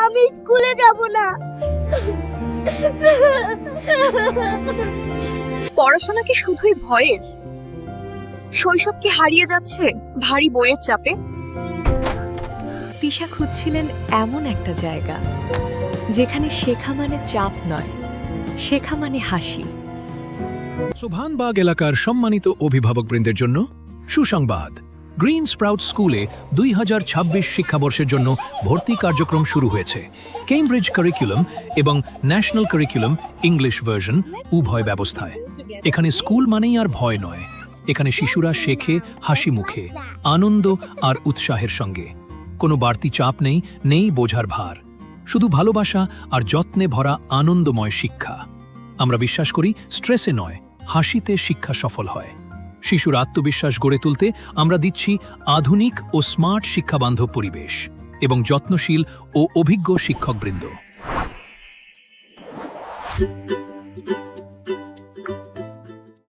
আমি স্কুলে যাব না। পড়াশোনা কি শুধুই ভয়ের? শৈশব কি হারিয়ে যাচ্ছে ভারী বইয়ের চাপে? তিশা খুঁজছিলেন এমন একটা জায়গা যেখানে শেখা মানে চাপ নয়, শেখা মানে হাসি। সোভানবাগ এলাকার সম্মানিত অভিভাবকবৃন্দের জন্য সুসংবাদ। গ্রিন স্প্রাউট স্কুলে 2026 শিক্ষাবর্ষের জন্য ভর্তি কার্যক্রম শুরু হয়েছে। কেমব্রিজ কারিকুলাম এবং ন্যাশনাল কারিকুলাম ইংলিশ ভার্সন উভয় ব্যবস্থায়। এখানে স্কুল মানেই আর ভয় নয়, এখানে শিশুরা শেখে হাসি মুখে, আনন্দ আর উৎসাহের সঙ্গে। কোনো বাড়তি চাপ নেই, নেই বোঝার ভার, শুধু ভালোবাসা আর যত্নে ভরা আনন্দময় শিক্ষা। আমরা বিশ্বাস করি স্ট্রেসে নয়, হাসিতে শিক্ষা সফল হয়। শিশুর আত্মবিশ্বাস গড়ে তুলতে আমরা দিচ্ছি আধুনিক ও স্মার্ট শিক্ষাবান্ধব পরিবেশ এবং যত্নশীল ও অভিজ্ঞ শিক্ষকবৃন্দ।